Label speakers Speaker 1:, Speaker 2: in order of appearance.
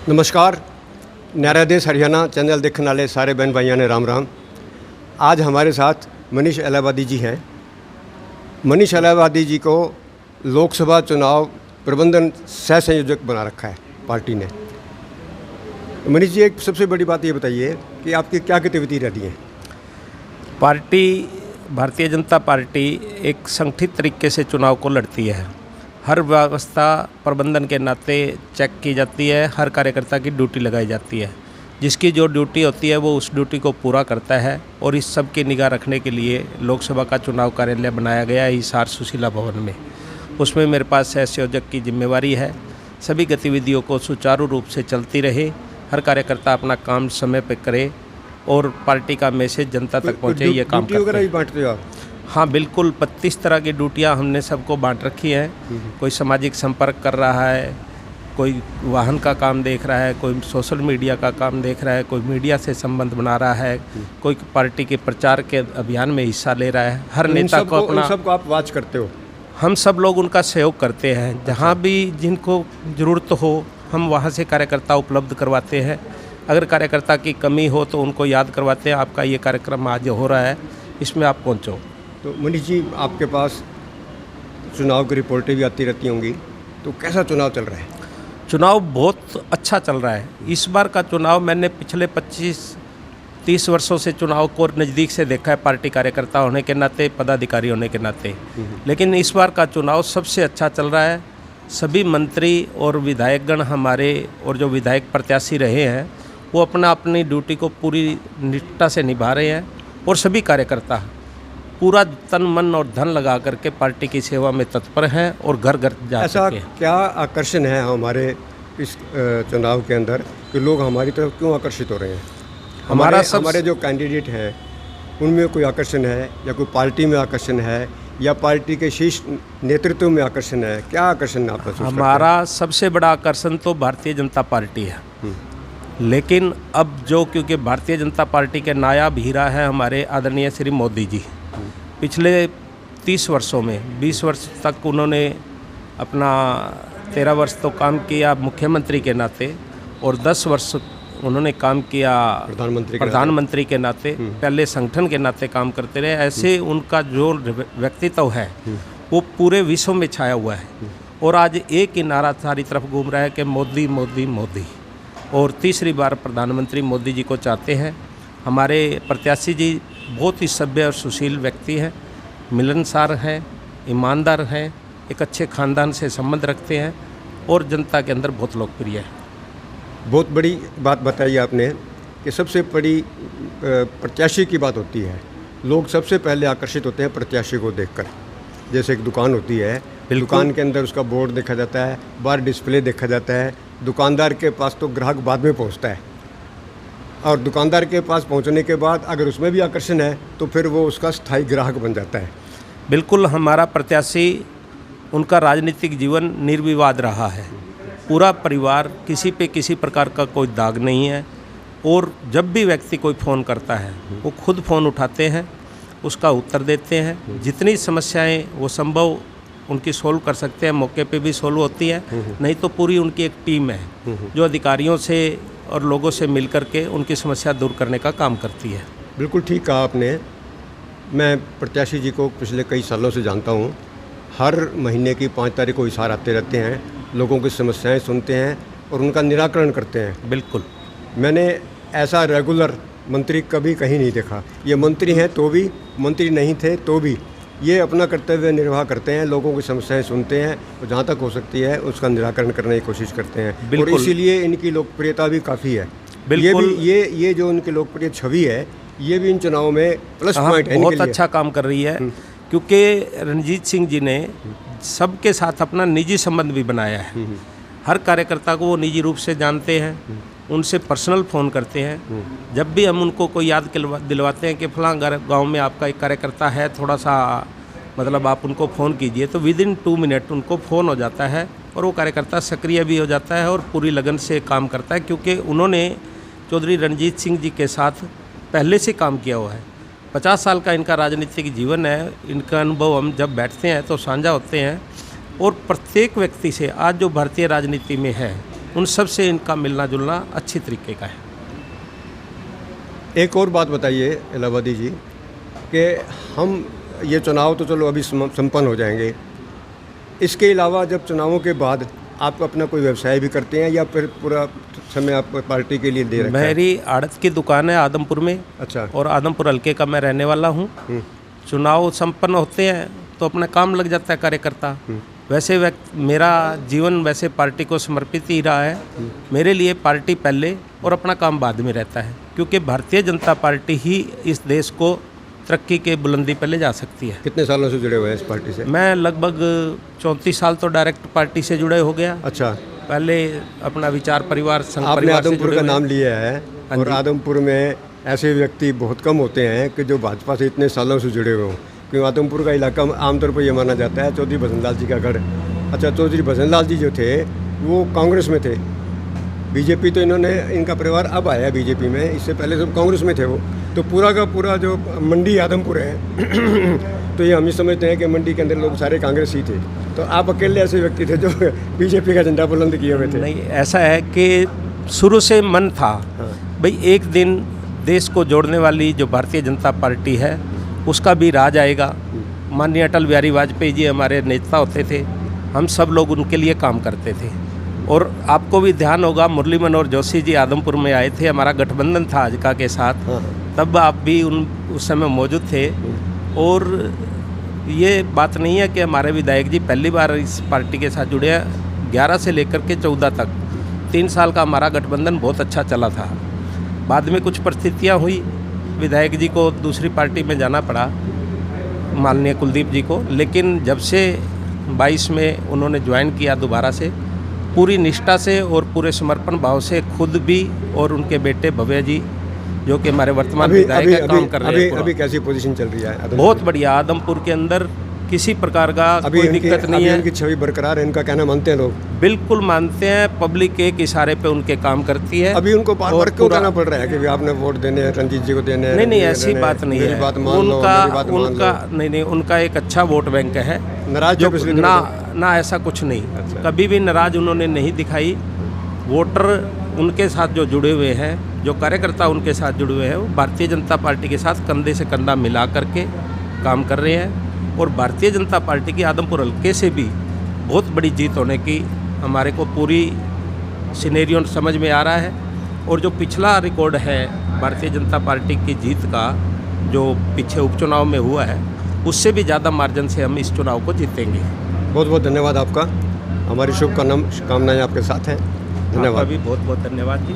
Speaker 1: नमस्कार। न्यारा देश हरियाणा चैनल देखने वाले सारे बहन भाइयों ने राम राम। आज हमारे साथ मनीष इलाहाबादी जी हैं। मनीष इलाहाबादी जी को लोकसभा चुनाव प्रबंधन सह संयोजक बना रखा है पार्टी ने। मनीष जी, एक सबसे बड़ी बात ये बताइए कि आपकी क्या गतिविधि रहती है?
Speaker 2: पार्टी भारतीय जनता पार्टी एक संगठित तरीके से चुनाव को लड़ती है। हर व्यवस्था प्रबंधन के नाते चेक की जाती है, हर कार्यकर्ता की ड्यूटी लगाई जाती है। जिसकी जो ड्यूटी होती है वो उस ड्यूटी को पूरा करता है और इस सब की निगाह रखने के लिए लोकसभा का चुनाव कार्यालय बनाया गया है हिसार सुशीला भवन में। उसमें मेरे पास सह संयोजक की जिम्मेवारी है। सभी गतिविधियों को सुचारू रूप से चलती रहे, हर कार्यकर्ता अपना काम समय पर करे और पार्टी का मैसेज जनता तक पहुँचे, ये काम करते हैं।
Speaker 1: बांटते हो आप?
Speaker 2: हाँ बिल्कुल, 32 तरह की ड्यूटियाँ हमने सबको बांट रखी हैं। कोई सामाजिक संपर्क कर रहा है, कोई वाहन का काम देख रहा है, कोई सोशल मीडिया का काम देख रहा है, कोई मीडिया से संबंध बना रहा है, कोई पार्टी के प्रचार के अभियान में हिस्सा ले रहा है। हर नेता को अपना,
Speaker 1: सबको आप वॉच करते हो?
Speaker 2: हम सब लोग उनका सहयोग करते हैं। जहाँ भी जिनको ज़रूरत हो हम वहाँ से कार्यकर्ता उपलब्ध करवाते हैं। अगर कार्यकर्ता की कमी हो तो उनको याद करवाते हैं, आपका ये कार्यक्रम आज हो रहा है, इसमें आप पहुँचो।
Speaker 1: तो मनीष जी, आपके पास चुनाव की रिपोर्टें भी आती रहती होंगी, तो कैसा चुनाव चल रहा है?
Speaker 2: चुनाव बहुत अच्छा चल रहा है। इस बार का चुनाव मैंने पिछले 25-30 वर्षों से चुनाव को नज़दीक से देखा है, पार्टी कार्यकर्ता होने के नाते, पदाधिकारी होने के नाते। लेकिन इस बार का चुनाव सबसे अच्छा चल रहा है। सभी मंत्री और विधायकगण हमारे और जो विधायक प्रत्याशी रहे हैं वो अपनी ड्यूटी को पूरी निष्ठा से निभा रहे हैं और सभी कार्यकर्ता पूरा तन मन और धन लगा करके पार्टी की सेवा में तत्पर हैं और घर घर जा
Speaker 1: ऐसा
Speaker 2: चुके हैं।
Speaker 1: क्या आकर्षण है हमारे इस चुनाव के अंदर कि लोग हमारी तरफ क्यों आकर्षित हो रहे हैं? हमारे जो कैंडिडेट हैं उनमें कोई आकर्षण है, या कोई पार्टी में आकर्षण है, या पार्टी के शीर्ष नेतृत्व में आकर्षण है? क्या आकर्षण आप महसूस करते हैं?
Speaker 2: हमारा सबसे बड़ा आकर्षण तो भारतीय जनता पार्टी है। लेकिन अब जो, क्योंकि भारतीय जनता पार्टी के नायाब हीरा है हमारे आदरणीय श्री मोदी जी। पिछले 30 वर्षों में 20 वर्ष तक उन्होंने अपना 13 वर्ष तो काम किया मुख्यमंत्री के नाते और 10 वर्ष उन्होंने काम किया प्रधानमंत्री के नाते, पहले संगठन के नाते काम करते रहे। ऐसे उनका जो व्यक्तित्व है वो पूरे विश्व में छाया हुआ है और आज एक ही नारा सारी तरफ घूम रहा है कि मोदी मोदी मोदी। और तीसरी बार प्रधानमंत्री मोदी जी को चाहते हैं। हमारे प्रत्याशी जी बहुत ही सभ्य और सुशील व्यक्ति हैं, मिलनसार हैं, ईमानदार हैं, एक अच्छे खानदान से संबंध रखते हैं और जनता के अंदर बहुत लोकप्रिय है।
Speaker 1: बहुत बड़ी बात बताई आपने कि सबसे बड़ी प्रत्याशी की बात होती है। लोग सबसे पहले आकर्षित होते हैं प्रत्याशी को देखकर। जैसे एक दुकान होती है, दुकान के अंदर उसका बोर्ड देखा जाता है, बाहर डिस्प्ले देखा जाता है। दुकानदार के पास तो ग्राहक बाद में पहुंचता है और दुकानदार के पास पहुंचने के बाद अगर उसमें भी आकर्षण है तो फिर वो उसका स्थायी ग्राहक बन जाता है।
Speaker 2: बिल्कुल, हमारा प्रत्याशी, उनका राजनीतिक जीवन निर्विवाद रहा है। पूरा परिवार, किसी पे किसी प्रकार का कोई दाग नहीं है और जब भी व्यक्ति कोई फ़ोन करता है वो खुद फ़ोन उठाते हैं, उसका उत्तर देते हैं। जितनी समस्याएं वो संभव उनकी सोल्व कर सकते हैं, मौके पे भी सोल्व होती है। नहीं तो पूरी उनकी एक टीम है जो अधिकारियों से और लोगों से मिलकर के उनकी समस्या दूर करने का काम करती है।
Speaker 1: बिल्कुल ठीक कहा आपने। मैं प्रत्याशी जी को पिछले कई सालों से जानता हूँ। हर महीने की 5 तारीख को हिसार आते रहते हैं, लोगों की समस्याएं सुनते हैं और उनका निराकरण करते हैं।
Speaker 2: बिल्कुल,
Speaker 1: मैंने ऐसा रेगुलर मंत्री कभी कहीं नहीं देखा। ये मंत्री हैं तो भी, मंत्री नहीं थे तो भी ये अपना कर्तव्य निर्वाह करते हैं, लोगों की समस्याएं सुनते हैं और जहाँ तक हो सकती है उसका निराकरण करने की कोशिश करते हैं। और इसीलिए इनकी लोकप्रियता भी काफ़ी है। बिल्कुल, ये जो उनकी लोकप्रिय छवि है ये भी इन चुनावों में प्लस पॉइंट है।
Speaker 2: बहुत अच्छा काम कर रही है क्योंकि रणजीत सिंह जी ने सबके साथ अपना निजी संबंध भी बनाया है। हर कार्यकर्ता को वो निजी रूप से जानते हैं, उनसे पर्सनल फ़ोन करते हैं। जब भी हम उनको कोई याद दिलवाते हैं कि फलां गांव में आपका एक कार्यकर्ता है, थोड़ा सा मतलब आप उनको फ़ोन कीजिए, तो विदिन 2 मिनट उनको फ़ोन हो जाता है और वो कार्यकर्ता सक्रिय भी हो जाता है और पूरी लगन से काम करता है। क्योंकि उन्होंने चौधरी रणजीत सिंह जी के साथ पहले से काम किया हुआ है। 50 साल का इनका राजनीतिक जीवन है। इनका अनुभव हम जब बैठते हैं तो साझा होते हैं और प्रत्येक व्यक्ति से आज जो भारतीय राजनीति में है उन सब से इनका मिलना जुलना अच्छी तरीके का है।
Speaker 1: एक और बात बताइए इलाहाबादी जी कि हम ये चुनाव तो चलो अभी संपन्न हो जाएंगे, इसके अलावा जब चुनावों के बाद आप अपना कोई व्यवसाय भी करते हैं या फिर पूरा समय आप पार्टी के लिए दे रखा है?
Speaker 2: मेरी आड़त की दुकान है आदमपुर में।
Speaker 1: अच्छा।
Speaker 2: और आदमपुर हल्के का मैं रहने वाला हूँ। चुनाव संपन्न होते हैं तो अपना काम लग जाता है कार्यकर्ता। वैसे मेरा जीवन वैसे पार्टी को समर्पित ही रहा है। मेरे लिए पार्टी पहले और अपना काम बाद में रहता है, क्योंकि भारतीय जनता पार्टी ही इस देश को तरक्की के बुलंदी पर ले जा सकती है।
Speaker 1: कितने सालों से जुड़े हुए हैं इस पार्टी से?
Speaker 2: मैं लगभग 34 साल तो डायरेक्ट पार्टी से जुड़े हो गया।
Speaker 1: अच्छा।
Speaker 2: पहले अपना विचार परिवार संघ
Speaker 1: आपने
Speaker 2: परिवार से
Speaker 1: आदमपुर
Speaker 2: जुड़े
Speaker 1: का
Speaker 2: हुए।
Speaker 1: नाम लिया है
Speaker 2: हाँ
Speaker 1: और
Speaker 2: जी।
Speaker 1: आदमपुर में ऐसे व्यक्ति बहुत कम होते हैं कि जो भाजपा से इतने सालों से जुड़े हुए हों, क्योंकि आदमपुर का इलाका आमतौर पर यह माना जाता है चौधरी भजन लाल जी का गढ़। अच्छा, चौधरी भजन लाल जी जो थे वो कांग्रेस में थे, बीजेपी तो इन्होंने, इनका परिवार अब आया बीजेपी में, इससे पहले सब कांग्रेस में थे वो। तो पूरा का पूरा जो मंडी आदमपुर है तो ये हम ही समझते हैं कि मंडी के अंदर लोग सारे कांग्रेस ही थे, तो आप अकेले ऐसे व्यक्ति थे जो बीजेपी का झंडा बुलंद किए हुए थे?
Speaker 2: नहीं, ऐसा है कि शुरू से मन था भाई एक दिन देश को जोड़ने वाली जो भारतीय जनता पार्टी है उसका भी राज आएगा। माननीय अटल बिहारी वाजपेयी जी हमारे नेता होते थे, हम सब लोग उनके लिए काम करते थे। और आपको भी ध्यान होगा मुरली मनोहर जोशी जी आदमपुर में आए थे, हमारा गठबंधन था आजका के साथ, तब आप भी उस समय मौजूद थे। और ये बात नहीं है कि हमारे विधायक जी पहली बार इस पार्टी के साथ जुड़े हैं। 11 से लेकर के 14 तक 3 साल का हमारा गठबंधन बहुत अच्छा चला था। बाद में कुछ परिस्थितियाँ हुई, विधायक जी को दूसरी पार्टी में जाना पड़ा, माननीय कुलदीप जी को। लेकिन जब से 22 में उन्होंने ज्वाइन किया दोबारा से, पूरी निष्ठा से और पूरे समर्पण भाव से खुद भी और उनके बेटे भव्य जी जो कि हमारे वर्तमान विधायक है, काम कर रहे हैं।
Speaker 1: अभी कैसी पोजीशन चल रही है?
Speaker 2: बहुत बढ़िया। आदमपुर के अंदर किसी प्रकार का कोई दिक्कत नहीं है।
Speaker 1: उनकी छवि बरकरार है, इनका कहना मानते हैं लोग?
Speaker 2: बिल्कुल मानते हैं, पब्लिक एक इशारे पे उनके काम करती है।
Speaker 1: अभी उनको बार-बार क्यों कहना पड़ रहा है कि आपने वोट देने हैं, रणजीत जी को देने हैं?
Speaker 2: नहीं, ऐसी बात नहीं है। उनका एक अच्छा वोट बैंक है।
Speaker 1: नाराज जो पिछले दिनों
Speaker 2: ना ऐसा कुछ नहीं।
Speaker 1: अच्छा।
Speaker 2: कभी भी नाराज उन्होंने नहीं दिखाई। वोटर उनके साथ जो जुड़े हुए हैं, जो कार्यकर्ता उनके साथ जुड़े हुए हैं, वो भारतीय जनता पार्टी के साथ कंधे से कंधा मिला करके काम कर रहे हैं। और भारतीय जनता पार्टी की आदमपुर हल्के से भी बहुत बड़ी जीत होने की हमारे को पूरी सिनेरियो समझ में आ रहा है। और जो पिछला रिकॉर्ड है भारतीय जनता पार्टी की जीत का, जो पीछे उपचुनाव में हुआ है, उससे भी ज़्यादा मार्जिन से हम इस चुनाव को जीतेंगे।
Speaker 1: बहुत बहुत धन्यवाद आपका, हमारी शुभकामनाएं आपके साथ हैं। धन्यवाद।
Speaker 2: आपका भी बहुत बहुत धन्यवाद जी।